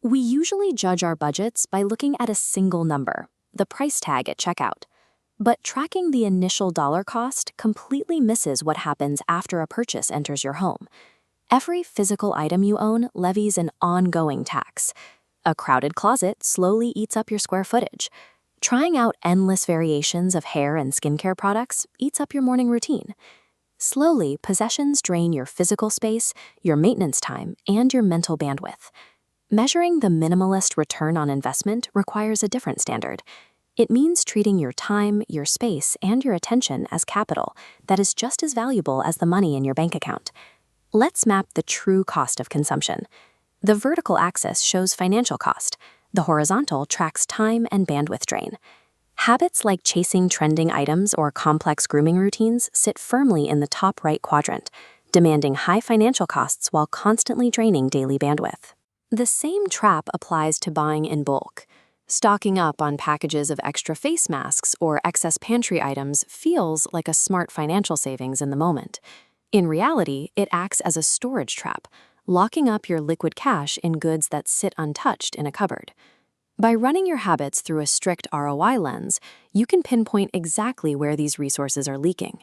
We usually judge our budgets by looking at a single number, the price tag at checkout. But tracking the initial dollar cost completely misses what happens after a purchase enters your home. Every physical item you own levies an ongoing tax. A crowded closet slowly eats up your square footage. Trying out endless variations of hair and skincare products eats up your morning routine. Slowly, possessions drain your physical space, your maintenance time, and your mental bandwidth. Measuring the minimalist return on investment requires a different standard. It means treating your time, your space, and your attention as capital that is just as valuable as the money in your bank account. Let's map the true cost of consumption. The vertical axis shows financial cost. The horizontal tracks time and bandwidth drain. Habits like chasing trending items or complex grooming routines sit firmly in the top right quadrant, demanding high financial costs while constantly draining daily bandwidth. The same trap applies to buying in bulk. Stocking up on packages of extra face masks or excess pantry items feels like a smart financial savings in the moment. In reality, it acts as a storage trap, locking up your liquid cash in goods that sit untouched in a cupboard. By running your habits through a strict ROI lens, you can pinpoint exactly where these resources are leaking.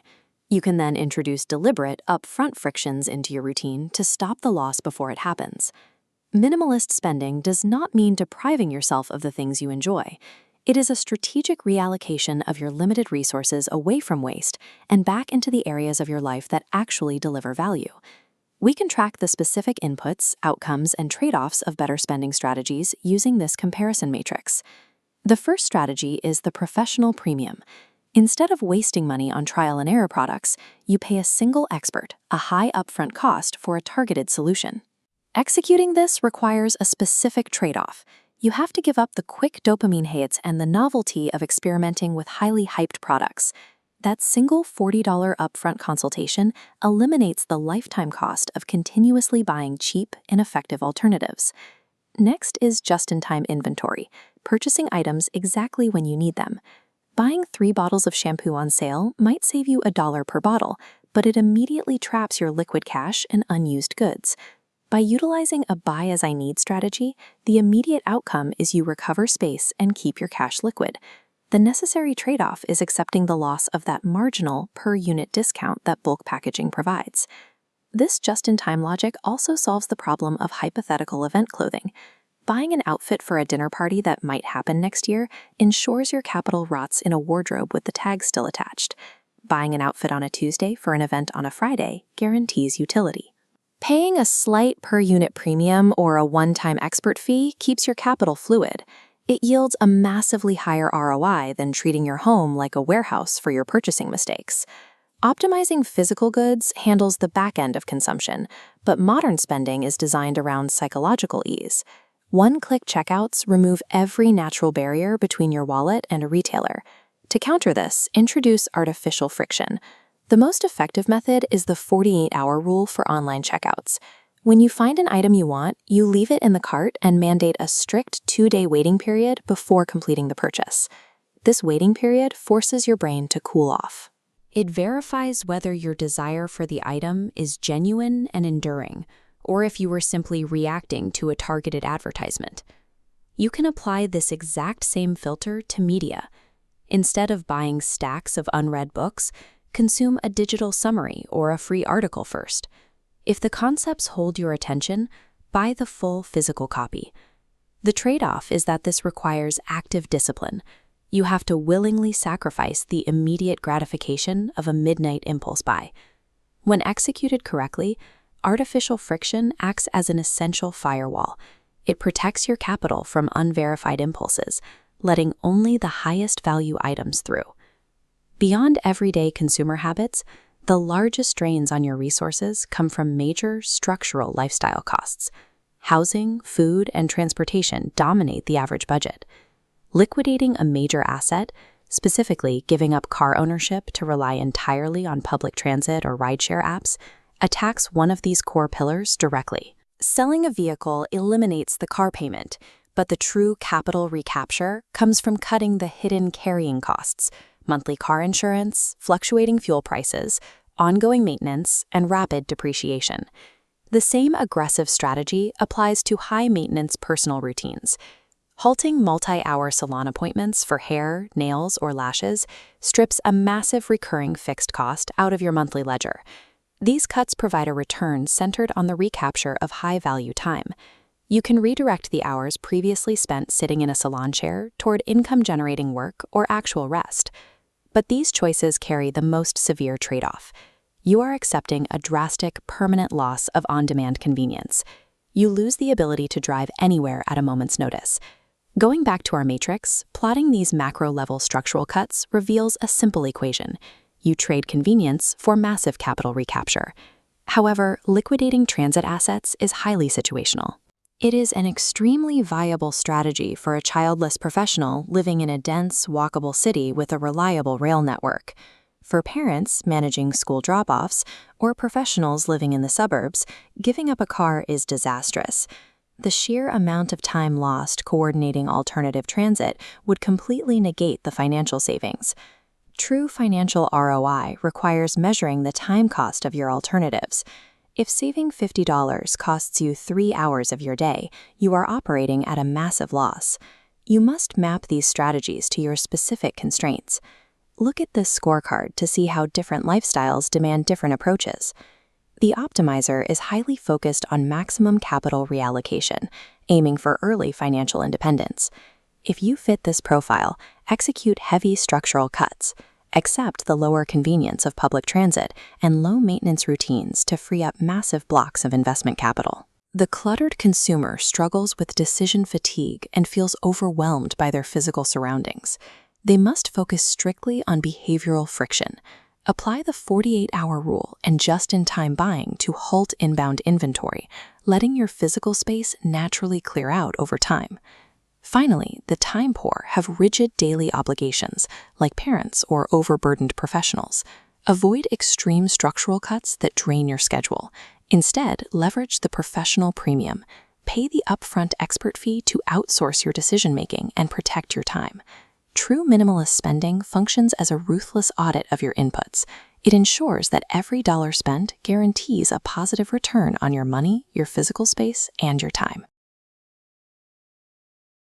You can then introduce deliberate, upfront frictions into your routine to stop the loss before it happens. Minimalist spending does not mean depriving yourself of the things you enjoy. It is a strategic reallocation of your limited resources away from waste and back into the areas of your life that actually deliver value. We can track the specific inputs, outcomes, and trade-offs of better spending strategies using this comparison matrix. The first strategy is the professional premium. Instead of wasting money on trial and error products, you pay a single expert a high upfront cost for a targeted solution. Executing this requires a specific trade-off. You have to give up the quick dopamine hits and the novelty of experimenting with highly hyped products. That single $40 upfront consultation eliminates the lifetime cost of continuously buying cheap, ineffective alternatives. Next is just-in-time inventory, purchasing items exactly when you need them. Buying 3 bottles of shampoo on sale might save you $1 per bottle, but it immediately traps your liquid cash in unused goods. By utilizing a buy-as-I-need strategy, the immediate outcome is you recover space and keep your cash liquid. The necessary trade-off is accepting the loss of that marginal per-unit discount that bulk packaging provides. This just-in-time logic also solves the problem of hypothetical event clothing. Buying an outfit for a dinner party that might happen next year ensures your capital rots in a wardrobe with the tag still attached. Buying an outfit on a Tuesday for an event on a Friday guarantees utility. Paying a slight per-unit premium or a one-time expert fee keeps your capital fluid. It yields a massively higher ROI than treating your home like a warehouse for your purchasing mistakes. Optimizing physical goods handles the back end of consumption, but modern spending is designed around psychological ease. One-click checkouts remove every natural barrier between your wallet and a retailer. To counter this, introduce artificial friction. The most effective method is the 48-hour rule for online checkouts. When you find an item you want, you leave it in the cart and mandate a strict 2-day waiting period before completing the purchase. This waiting period forces your brain to cool off. It verifies whether your desire for the item is genuine and enduring, or if you were simply reacting to a targeted advertisement. You can apply this exact same filter to media. Instead of buying stacks of unread books, consume a digital summary or a free article first. If the concepts hold your attention, buy the full physical copy. The trade-off is that this requires active discipline. You have to willingly sacrifice the immediate gratification of a midnight impulse buy. When executed correctly, artificial friction acts as an essential firewall. It protects your capital from unverified impulses, letting only the highest value items through. Beyond everyday consumer habits, the largest drains on your resources come from major structural lifestyle costs. Housing, food, and transportation dominate the average budget. Liquidating a major asset, specifically giving up car ownership to rely entirely on public transit or rideshare apps, attacks one of these core pillars directly. Selling a vehicle eliminates the car payment, but the true capital recapture comes from cutting the hidden carrying costs: monthly car insurance, fluctuating fuel prices, ongoing maintenance, and rapid depreciation. The same aggressive strategy applies to high-maintenance personal routines. Halting multi-hour salon appointments for hair, nails, or lashes strips a massive recurring fixed cost out of your monthly ledger. These cuts provide a return centered on the recapture of high-value time. You can redirect the hours previously spent sitting in a salon chair toward income-generating work or actual rest. But these choices carry the most severe trade-off. You are accepting a drastic, permanent loss of on-demand convenience. You lose the ability to drive anywhere at a moment's notice. Going back to our matrix, plotting these macro-level structural cuts reveals a simple equation. You trade convenience for massive capital recapture. However, liquidating transit assets is highly situational. It is an extremely viable strategy for a childless professional living in a dense, walkable city with a reliable rail network. For parents managing school drop-offs or professionals living in the suburbs, giving up a car is disastrous. The sheer amount of time lost coordinating alternative transit would completely negate the financial savings. True financial ROI requires measuring the time cost of your alternatives. If saving $50 costs you 3 hours of your day, you are operating at a massive loss. You must map these strategies to your specific constraints. Look at this scorecard to see how different lifestyles demand different approaches. The optimizer is highly focused on maximum capital reallocation, aiming for early financial independence. If you fit this profile, execute heavy structural cuts. Accept the lower convenience of public transit and low-maintenance routines to free up massive blocks of investment capital. The cluttered consumer struggles with decision fatigue and feels overwhelmed by their physical surroundings. They must focus strictly on behavioral friction. Apply the 48-hour rule and just-in-time buying to halt inbound inventory, letting your physical space naturally clear out over time. Finally, the time poor have rigid daily obligations, like parents or overburdened professionals. Avoid extreme structural cuts that drain your schedule. Instead, leverage the professional premium. Pay the upfront expert fee to outsource your decision-making and protect your time. True minimalist spending functions as a ruthless audit of your inputs. It ensures that every dollar spent guarantees a positive return on your money, your physical space, and your time.